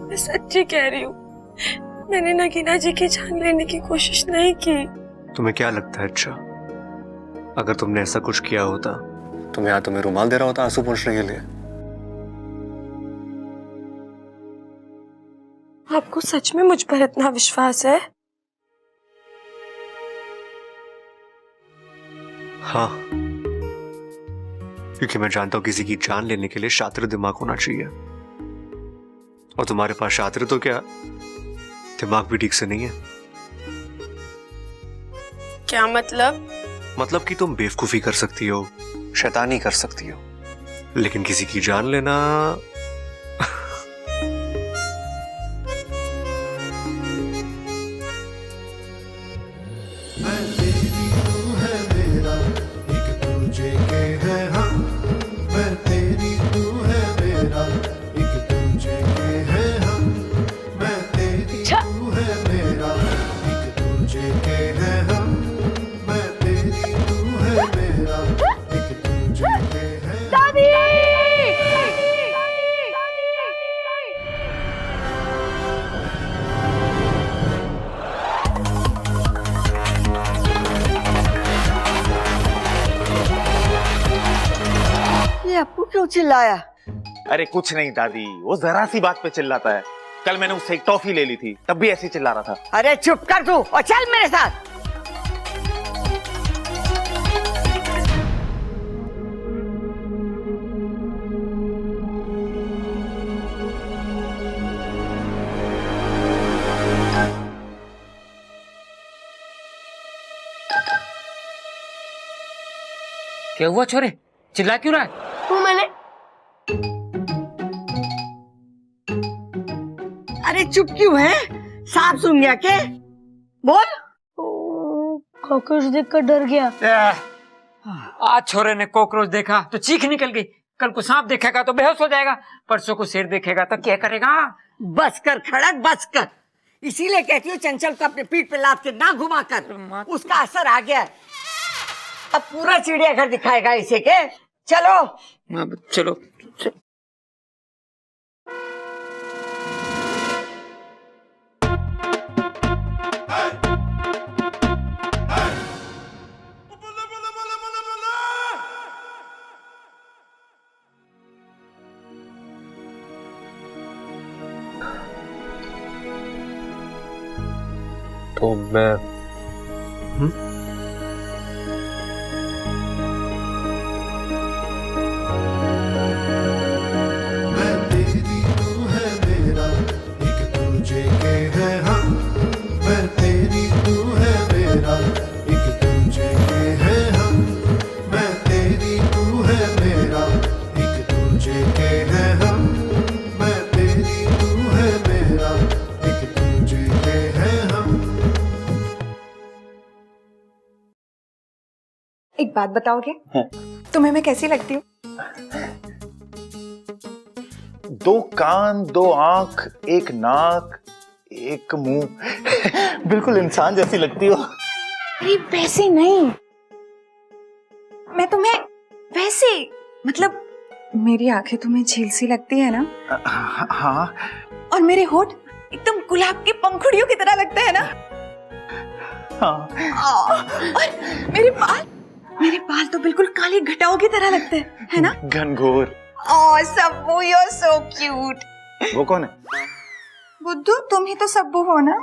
मैं सच्ची कह रही हूँ, मैंने नगीना जी की जान लेने की कोशिश नहीं की। तुम्हें क्या लगता है अच्छा, अगर तुमने ऐसा कुछ किया होता तो मैं यहाँ तुम्हें रुमाल दे रहा होता आंसू पोंछने के लिए? आपको सच में मुझ पर इतना विश्वास है? हाँ, क्योंकि मैं जानता हूं किसी की जान लेने के लिए शातिर दिमाग होना चाहिए, और तुम्हारे पास शातिर तो क्या, दिमाग भी ठीक से नहीं है। क्या मतलब? मतलब कि तुम बेवकूफी कर सकती हो, शैतानी कर सकती हो, लेकिन किसी की जान लेना मैं तेरी तू है मेरा, एक दूजे के है हम। मैं तेरी तू है मेरा, एक दूजे के है हम। मैं तेरी तू है मेरा, एक दूजे के है हम। मैं तेरी तू है मेरा, एक दूजे के है दादी। ये अप्पू क्यों चिल्लाया? अरे कुछ नहीं दादी, वो जरा सी बात पे चिल्लाता है। कल मैंने उससे एक टॉफी ले ली थी, तब भी ऐसे ही चिल्ला रहा था। अरे चुप कर तू और चल मेरे साथ। क्या हुआ छोरे, चिल्ला क्यों रहा है? वो मैंने अरे चुप क्यों है? सांप सुन गया के? बोल। कॉकरोच देखकर डर गया। आज छोरे ने कॉकरोच देखा तो चीख निकल गई, कल को सांप देखेगा तो बेहोश हो जाएगा, परसों को शेर देखेगा तो क्या करेगा? बस कर खड़क, बस कर। इसीलिए कहती हूँ चंचल को अपने पीठ पे लाद के ना घुमा कर, उसका असर आ गया है। अब पूरा चिड़ियाघर दिखाएगा इसे के। चलो चलो। तो मैं मैं तेरी तू है मेरा, एक दूजे के है हम। मैं तेरी तू है मेरा, एक दूजे के है हम। मैं तेरी तू है मेरा, एक दूजे के है हम। मैं तेरी तू है मेरा, एक दूजे के है हम। एक बात बताओगे? तुम्हें मैं कैसी लगती हूँ? दो कान, दो आंख, एक नाक, एक मुंह, बिल्कुल इंसान जैसी लगती हो। अरे वैसे नहीं, मैं तुम्हें वैसे, मतलब मेरी आंखें तुम्हें झील सी लगती है ना? हाँ। और मेरे होठ एकदम गुलाब की पंखुड़ियों की तरह लगते हैं ना? हाँ। और मेरे बाल तो बिल्कुल काली घटाओं की तरह लगते हैं, है ना? घनघोर। Oh Sabbu, you are so cute. वो कौन है? बुद्धू, तुम ही तो सब्बू हो ना?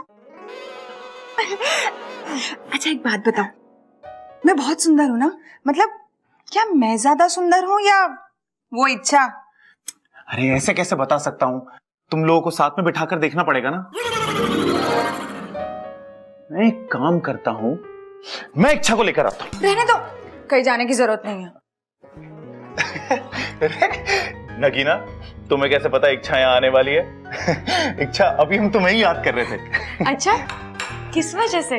अच्छा एक बात बताओ, मैं बहुत सुंदर हूँ ना? मतलब क्या मैं ज्यादा सुंदर हूँ या वो इच्छा? अरे ऐसे कैसे बता सकता हूँ, तुम लोगों को साथ में बिठाकर देखना पड़ेगा ना। मैं एक काम करता हूँ, मैं इच्छा को लेकर आता हूँ। रहने दो, कहीं जाने की जरूरत नहीं है। नगीना, तुम्हें कैसे पता इच्छा यहाँ आने वाली है? इच्छा, अभी हम तुम्हें ही याद कर रहे थे। अच्छा, किस वजह से?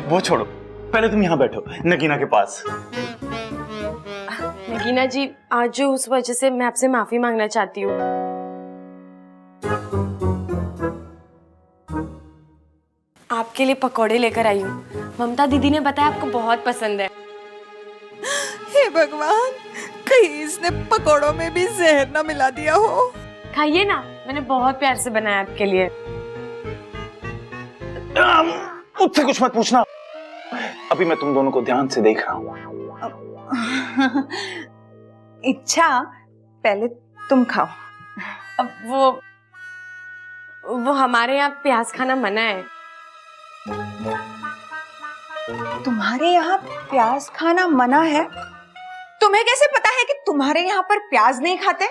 वो छोड़ो, पहले तुम यहाँ बैठो नगीना के पास। नगीना जी, आज जो उस वजह से मैं आपसे माफी मांगना चाहती हूँ। आपके लिए पकौड़े लेकर आई हूँ। ममता दीदी ने बताया आपको बहुत पसंद है। हे भगवान, कहीं इसने पकौड़ों में भी जहर ना मिला दिया हो। खाइए ना, मैंने बहुत प्यार से बनाया आपके लिए। मुझसे कुछ मत पूछना, अभी मैं तुम दोनों को ध्यान से देख रहा हूँ। इच्छा, पहले तुम खाओ। अब वो हमारे यहाँ प्याज खाना मना है। तुम्हारे यहाँ प्याज खाना मना है? तुम्हें कैसे पता है कि तुम्हारे यहाँ पर प्याज नहीं खाते?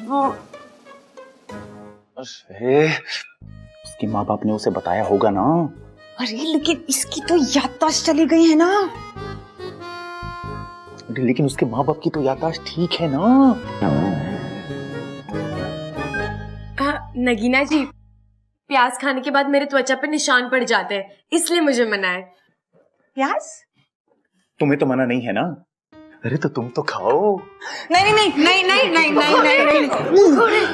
वो उसकी माँ बाप ने उसे बताया होगा ना। अरे लेकिन इसकी तो याददाश्त चली गई है ना। अरे लेकिन उसके माँ बाप की तो याददाश्त ठीक है ना। नगीना जी, प्याज खाने के बाद मेरे त्वचा पे निशान पड़ जाते हैं, इसलिए मुझे मना है। प्याज? तुम्हें तो मना नहीं है ना। अरे तो तुम तो खाओ। नहीं नहीं नहीं नहीं नहीं नहीं नहीं नहीं, नहीं।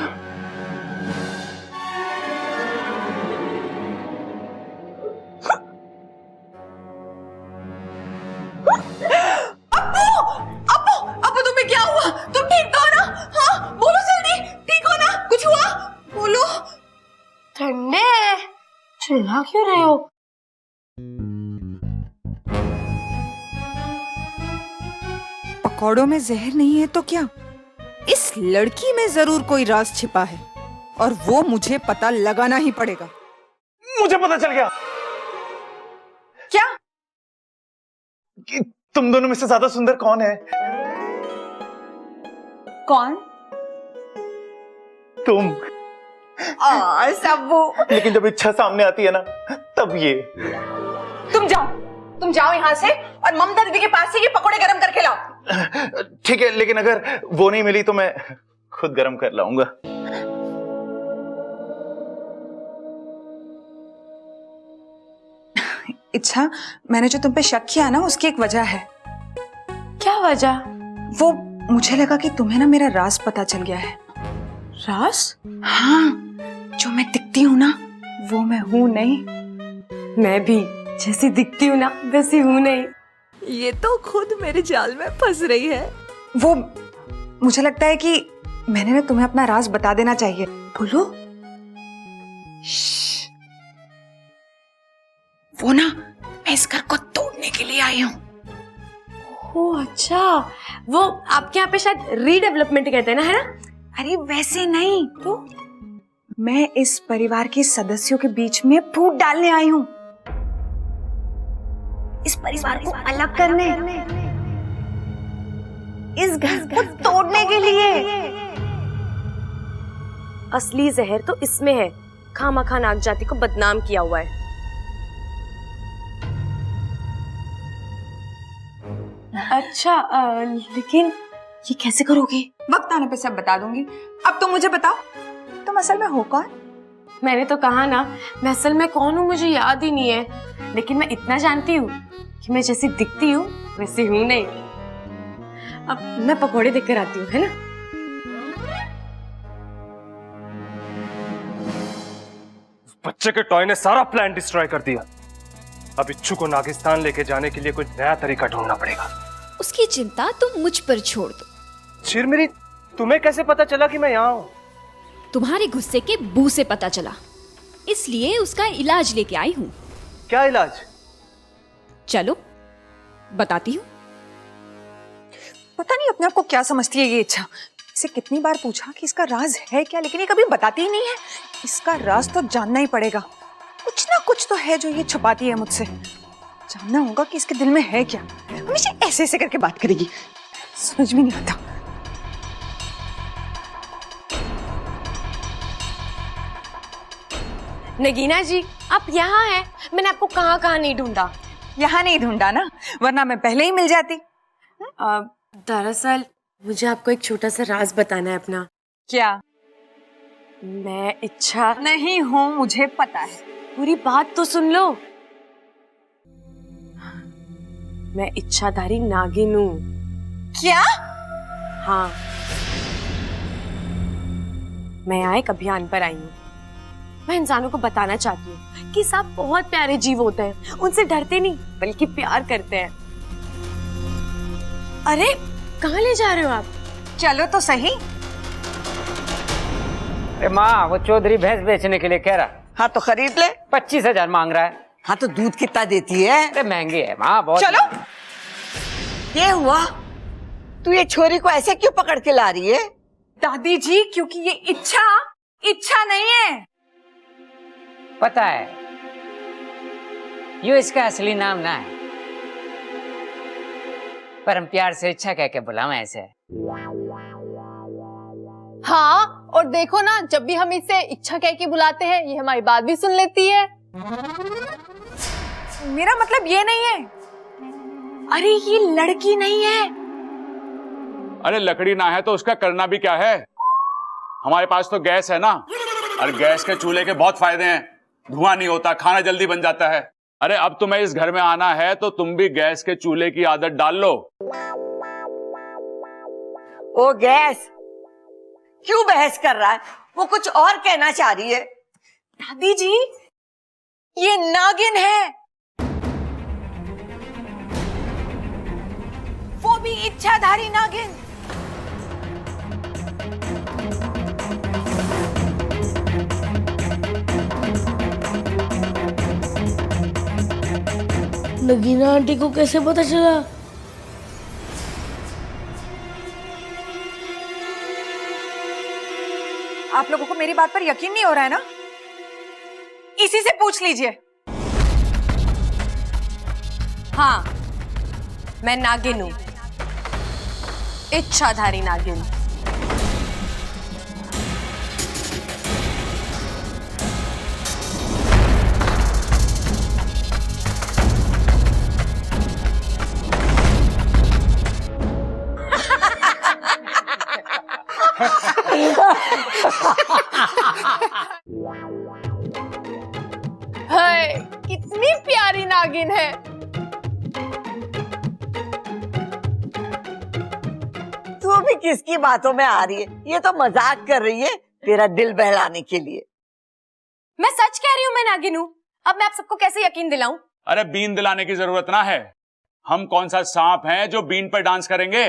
अब्बू तुम्हें क्या हुआ? तुम ठीक तो हो ना? हाँ बोलो जल्दी, ठीक हो ना? कुछ हुआ? बोलो। ठंडे, चिल्ला क्यों रहे हो? पकौड़ों में जहर नहीं है तो क्या? इस लड़की में जरूर कोई राज छिपा है और वो मुझे पता लगाना ही पड़ेगा। मुझे पता चल गया। क्या? कि तुम दोनों में से ज्यादा सुंदर कौन है? कौन? तुम। सबू। लेकिन जब इच्छा सामने आती है ना, तब ये। तुम जाओ यहाँ से और ममता दीदी के पास से ये पकोड़े गरम करके लाओ। ठीक है, लेकिन अगर वो नहीं मिली तो मैं खुद गरम कर लाऊंगा। इच्छा, मैंने जो तुम पे शक किया ना, उसकी एक वजह है। क्या वजह? वो मुझे लगा कि तुम्हें ना मेरा राज पता चल गया है। राज? हाँ, जो मैं दिखती हूँ ना, वो मैं हूँ नहीं। मैं भी जैसी दिखती हूँ ना, वैसी हूँ नहीं। ये तो खुद मेरे जाल में फंस रही है। वो मुझे लगता है कि मैंने ना तुम्हें अपना राज बता देना चाहिए। बोलो। वो ना, मैं इस घर को तोड़ने के लिए आई हूँ। ओह अच्छा, वो आपके यहाँ पे शायद रीडेवलपमेंट कहते हैं ना, है ना? अरे वैसे नहीं तो, मैं इस परिवार के सदस्यों के बीच में फूट डालने आई हूँ। इस परिवार को अलग करने, इस घर को तोड़ने के लिए। असली जहर तो इसमें है। खामखा नाग जाति को बदनाम किया हुआ है। अच्छा, लेकिन ये कैसे करोगे? वक्त आने पे सब बता दूंगी। अब तुम मुझे बताओ, तुम असल में हो कौन? मैंने तो कहा ना, मैं असल में कौन हूँ मुझे याद ही नहीं है, लेकिन मैं इतना जानती हूँ कि मैं जैसी दिखती हूँ वैसी हूँ नहीं। अब मैं पकोड़े देकर आती हूँ, है ना? बच्चे के टॉय ने सारा प्लान डिस्ट्रॉय कर दिया। अब इच्छू को नागिस्तान लेके जाने के लिए कोई नया तरीका ढूंढना पड़ेगा। उसकी चिंता तुम मुझ पर छोड़ दो। चिरमिरी, तुम्हें कैसे पता चला कि मैं यहाँ हूँ? तुम्हारे गुस्से के बू से पता चला, इसलिए उसका इलाज लेके आई हूँ। क्या इलाज? चलो बताती हूँ। पता नहीं अपने आप को क्या समझती है ये इच्छा। इसे कितनी बार पूछा कि इसका राज है क्या, लेकिन ये कभी बताती ही नहीं है। इसका राज तो जानना ही पड़ेगा। कुछ ना कुछ तो है जो ये छुपाती है मुझसे। जानना होगा कि इसके दिल में है क्या। हमेशा ऐसे ऐसे करके बात करेगी, समझ में नहीं आता। नगीना जी, आप यहाँ हैं। मैंने आपको कहाँ कहाँ नहीं ढूंढा। यहाँ नहीं ढूंढा ना, वरना मैं पहले ही मिल जाती। दरअसल मुझे आपको एक छोटा सा राज बताना है अपना। क्या? मैं इच्छा नहीं हूँ, मुझे पता है। पूरी बात तो सुन लो। मैं इच्छाधारी नागिन हूँ। क्या? हाँ, मैं यहाँ एक अभियान पर आई हूँ। मैं इंसानों को बताना चाहती हूँ कि सांप बहुत प्यारे जीव होते हैं, उनसे डरते नहीं बल्कि प्यार करते हैं। अरे कहाँ ले जा रहे हो आप? चलो तो सही। अरे माँ, वो चौधरी भैंस बेचने के लिए कह रहा। हाँ तो खरीद ले। 25,000 मांग रहा है। हाँ तो दूध कितना देती है? अरे महंगी है माँ, बहुत। चलो। ये हुआ, तू ये छोरी को ऐसे क्यों पकड़ के ला रही है? दादी जी, क्योंकि ये इच्छा नहीं है। पता है, यो इसका असली नाम ना है, पर हम प्यार से इच्छा कह के बुलावे ऐसे। हाँ, और देखो ना, जब भी हम इसे इच्छा कह के बुलाते हैं, ये हमारी बात भी सुन लेती है। मेरा मतलब ये नहीं है। अरे ये लड़की नहीं है। अरे लकड़ी ना है तो उसका करना भी क्या है? हमारे पास तो गैस है ना, और गैस के चूल्हे के बहुत फायदे हैं। धुआं नहीं होता, खाना जल्दी बन जाता है। अरे अब तुम्हें इस घर में आना है तो तुम भी गैस के चूल्हे की आदत डाल लो। ओ गैस, क्यों बहस कर रहा है? वो कुछ और कहना चाह रही है। दादी जी, ये नागिन है, वो भी इच्छाधारी नागिन। नगीना आंटी को कैसे पता चला? आप लोगों को मेरी बात पर यकीन नहीं हो रहा है ना? इसी से पूछ लीजिए। हाँ, मैं नागिन हूँ, इच्छाधारी नागिन। हाय, कितनी प्यारी नागिन है। तू भी किसकी बातों में आ रही है? ये तो मजाक कर रही है तेरा दिल बहलाने के लिए। मैं सच कह रही हूँ, मैं नागिन हूँ। अब मैं आप सबको कैसे यकीन दिलाऊं? अरे बीन दिलाने की जरूरत ना है। हम कौन सा सांप हैं जो बीन पर डांस करेंगे?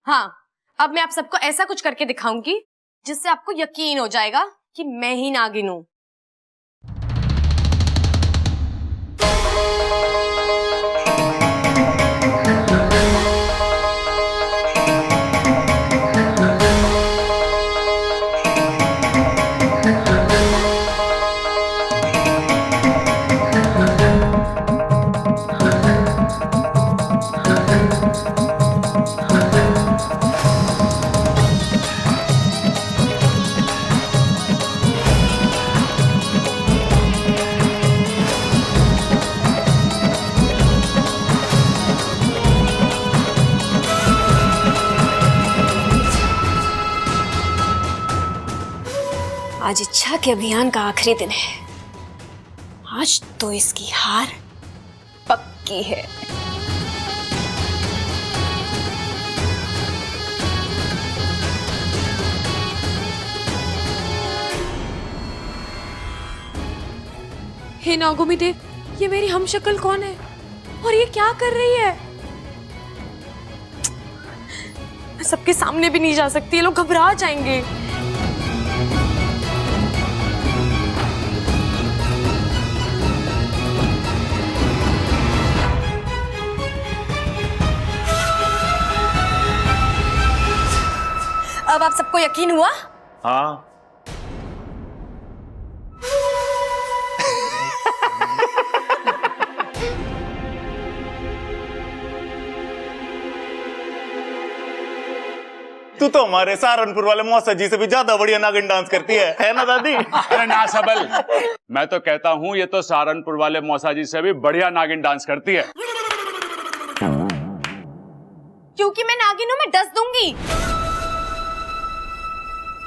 हाँ, अब मैं आप सबको ऐसा कुछ करके दिखाऊंगी जिससे आपको यकीन हो जाएगा कि मैं ही नागिन हूँ। आज इच्छा के अभियान का आखिरी दिन है। आज तो इसकी हार पक्की है। हे नागोमी देव, ये मेरी हमशक्ल कौन है और ये क्या कर रही है? मैं सबके सामने भी नहीं जा सकती, ये लोग घबरा जाएंगे। अब आप सबको यकीन हुआ? हाँ। तू तो हमारे सहारनपुर वाले मौसा जी से भी ज्यादा बढ़िया नागिन डांस करती है ना दादी? अरे ना सबल, मैं तो कहता हूँ ये तो सहारनपुर वाले मौसा जी से भी बढ़िया नागिन डांस करती है। क्योंकि मैं नागिन हूं, मैं डस दूंगी।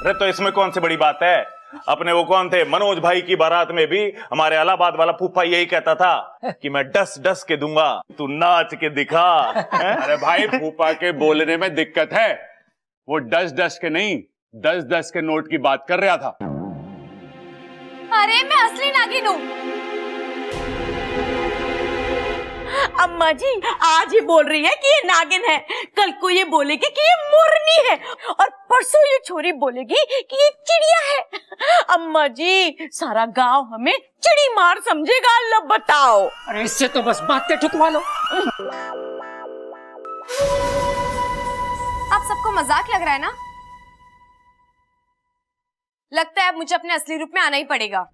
अरे तो इसमें कौन सी बड़ी बात है? अपने वो कौन थे, मनोज भाई की बारात में भी हमारे इलाहाबाद वाला फूफा यही कहता था कि मैं डस डस के दूंगा, तू नाच के दिखा। अरे भाई, फूफा के बोलने में दिक्कत है, वो डस डस के नहीं 10-10 के नोट की बात कर रहा था। अरे मैं असली नागिन हूँ। अम्मा जी आज ही बोल रही है कि ये नागिन है, कल को ये बोलेगी कि ये मोरनी है, और परसों ये छोरी बोलेगी कि ये चिड़िया है। अम्मा जी सारा गांव हमें चिड़ी मार समझेगा, अल्लाह बताओ। अरे इससे तो बस बातें ठुकवा लो। आप सबको मजाक लग रहा है ना? लगता है अब मुझे अपने असली रूप में आना ही पड़ेगा।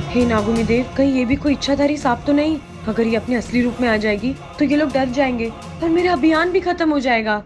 हे नागुनी देव, कहीं ये भी कोई इच्छाधारी सांप तो नहीं? अगर ये अपने असली रूप में आ जाएगी तो ये लोग डर जाएंगे और मेरा अभियान भी खत्म हो जाएगा।